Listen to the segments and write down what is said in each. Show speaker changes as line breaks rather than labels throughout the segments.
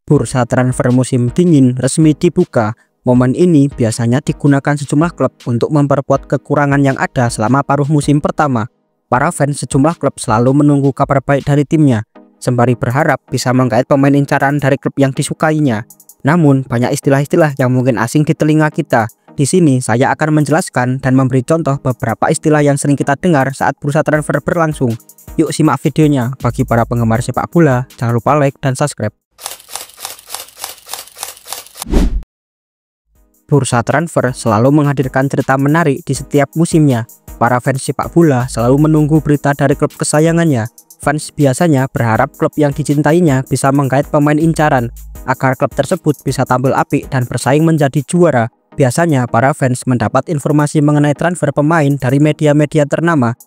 Bursa transfer musim dingin resmi dibuka. Momen ini biasanya digunakan sejumlah klub untuk memperkuat kekurangan yang ada selama paruh musim pertama. Para fans sejumlah klub selalu menunggu kabar baik dari timnya, sembari berharap bisa menggait pemain incaran dari klub yang disukainya. Namun, banyak istilah-istilah yang mungkin asing di telinga kita. Di sini saya akan menjelaskan dan memberi contoh beberapa istilah yang sering kita dengar saat bursa transfer berlangsung. Yuk simak videonya. Bagi para penggemar sepak bola, jangan lupa like dan subscribe. Bursa transfer selalu menghadirkan cerita menarik di setiap musimnya. Para fans sepak bola selalu menunggu berita dari klub kesayangannya. Fans biasanya berharap klub yang dicintainya bisa menggait pemain incaran, agar klub tersebut bisa tampil apik dan bersaing menjadi juara. Biasanya para fans mendapat informasi mengenai transfer pemain dari media-media ternama,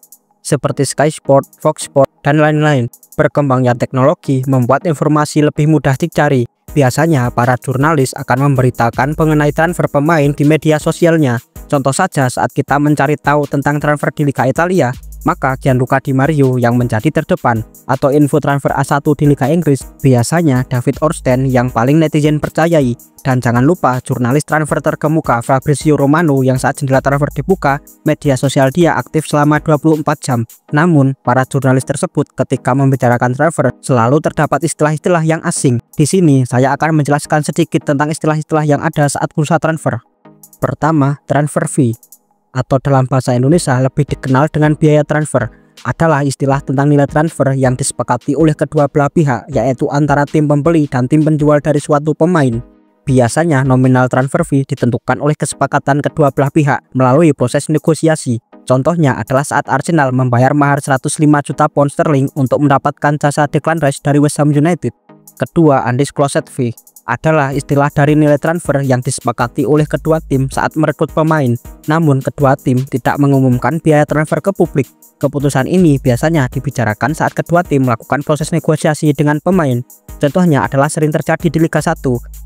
seperti Sky Sport, Fox Sport, dan lain-lain. Berkembangnya teknologi membuat informasi lebih mudah dicari. Biasanya para jurnalis akan memberitakan mengenai transfer pemain di media sosialnya. Contoh saja saat kita mencari tahu tentang transfer di Liga Italia, maka Gianluca Di Mario yang menjadi terdepan, atau info transfer A1 di Liga Inggris, biasanya David Ornstein yang paling netizen percayai. Dan jangan lupa jurnalis transfer terkemuka Fabrizio Romano yang saat jendela transfer dibuka, media sosial dia aktif selama 24 jam. Namun, para jurnalis tersebut ketika membicarakan transfer selalu terdapat istilah-istilah yang asing. Di sini saya akan menjelaskan sedikit tentang istilah-istilah yang ada saat bursa transfer. Pertama, transfer fee, atau dalam bahasa Indonesia lebih dikenal dengan biaya transfer, adalah istilah tentang nilai transfer yang disepakati oleh kedua belah pihak, yaitu antara tim pembeli dan tim penjual dari suatu pemain. Biasanya nominal transfer fee ditentukan oleh kesepakatan kedua belah pihak melalui proses negosiasi. Contohnya adalah saat Arsenal membayar mahar 105 juta pound sterling untuk mendapatkan jasa Declan Rice dari West Ham United. Kedua, undisclosed fee adalah istilah dari nilai transfer yang disepakati oleh kedua tim saat merekrut pemain. Namun kedua tim tidak mengumumkan biaya transfer ke publik. Keputusan ini biasanya dibicarakan saat kedua tim melakukan proses negosiasi dengan pemain. Contohnya adalah sering terjadi di Liga 1.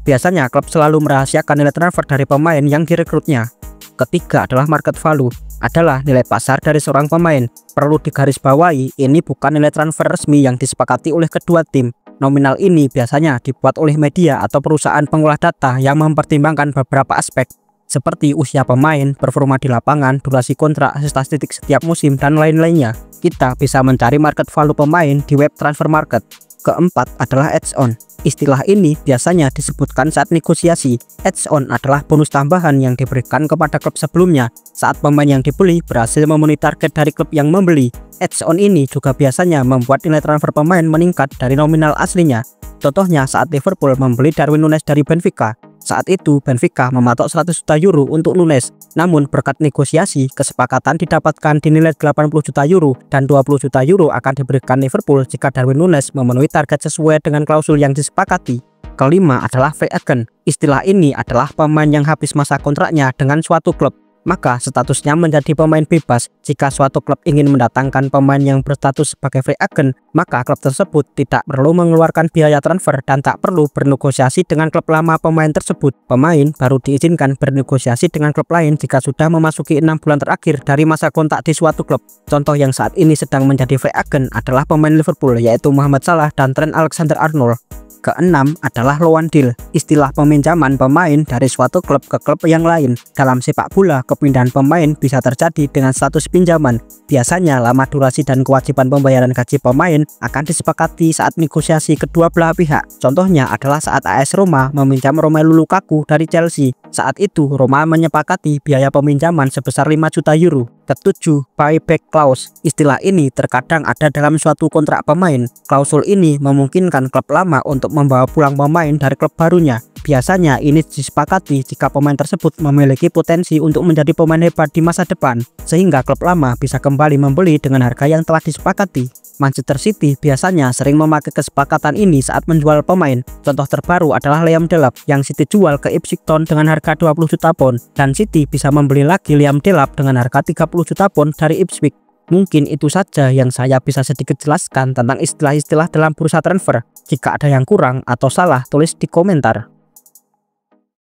Biasanya klub selalu merahasiakan nilai transfer dari pemain yang direkrutnya. Ketiga adalah market value, adalah nilai pasar dari seorang pemain. Perlu digarisbawahi, ini bukan nilai transfer resmi yang disepakati oleh kedua tim. Nominal ini biasanya dibuat oleh media atau perusahaan pengolah data yang mempertimbangkan beberapa aspek, seperti usia pemain, performa di lapangan, durasi kontrak, statistik setiap musim, dan lain-lainnya. Kita bisa mencari market value pemain di web transfer market. Keempat adalah add-on. Istilah ini biasanya disebutkan saat negosiasi. Add-on adalah bonus tambahan yang diberikan kepada klub sebelumnya saat pemain yang dibeli berhasil memenuhi target dari klub yang membeli. Add-on ini juga biasanya membuat nilai transfer pemain meningkat dari nominal aslinya. Contohnya saat Liverpool membeli Darwin Núñez dari Benfica. Saat itu Benfica mematok 100 juta euro untuk Núñez. Namun berkat negosiasi, kesepakatan didapatkan dinilai 80 juta euro dan 20 juta euro akan diberikan Liverpool jika Darwin Núñez memenuhi target sesuai dengan klausul yang disepakati. Kelima adalah free agent. Istilah ini adalah pemain yang habis masa kontraknya dengan suatu klub, maka statusnya menjadi pemain bebas. Jika suatu klub ingin mendatangkan pemain yang berstatus sebagai free agent, maka klub tersebut tidak perlu mengeluarkan biaya transfer dan tak perlu bernegosiasi dengan klub lama pemain tersebut. Pemain baru diizinkan bernegosiasi dengan klub lain jika sudah memasuki 6 bulan terakhir dari masa kontrak di suatu klub. Contoh yang saat ini sedang menjadi free agent adalah pemain Liverpool, yaitu Mohamed Salah dan Trent Alexander-Arnold. Keenam adalah loan deal, istilah peminjaman pemain dari suatu klub ke klub yang lain. Dalam sepak bola, kepindahan pemain bisa terjadi dengan status pinjaman. Biasanya lama durasi dan kewajiban pembayaran gaji pemain akan disepakati saat negosiasi kedua belah pihak. Contohnya adalah saat AS Roma meminjam Romelu Lukaku dari Chelsea. Saat itu Roma menyepakati biaya peminjaman sebesar 5 juta euro. Ketujuh, buyback clause. Istilah ini terkadang ada dalam suatu kontrak pemain. Klausul ini memungkinkan klub lama untuk membawa pulang pemain dari klub barunya. Biasanya ini disepakati jika pemain tersebut memiliki potensi untuk menjadi pemain hebat di masa depan, sehingga klub lama bisa kembali membeli dengan harga yang telah disepakati. Manchester City biasanya sering memakai kesepakatan ini saat menjual pemain. Contoh terbaru adalah Liam Delap yang City jual ke Ipswich Town dengan harga 20 juta pound, dan City bisa membeli lagi Liam Delap dengan harga 30 juta pound dari Ipswich. Mungkin itu saja yang saya bisa sedikit jelaskan tentang istilah-istilah dalam bursa transfer. Jika ada yang kurang atau salah, tulis di komentar.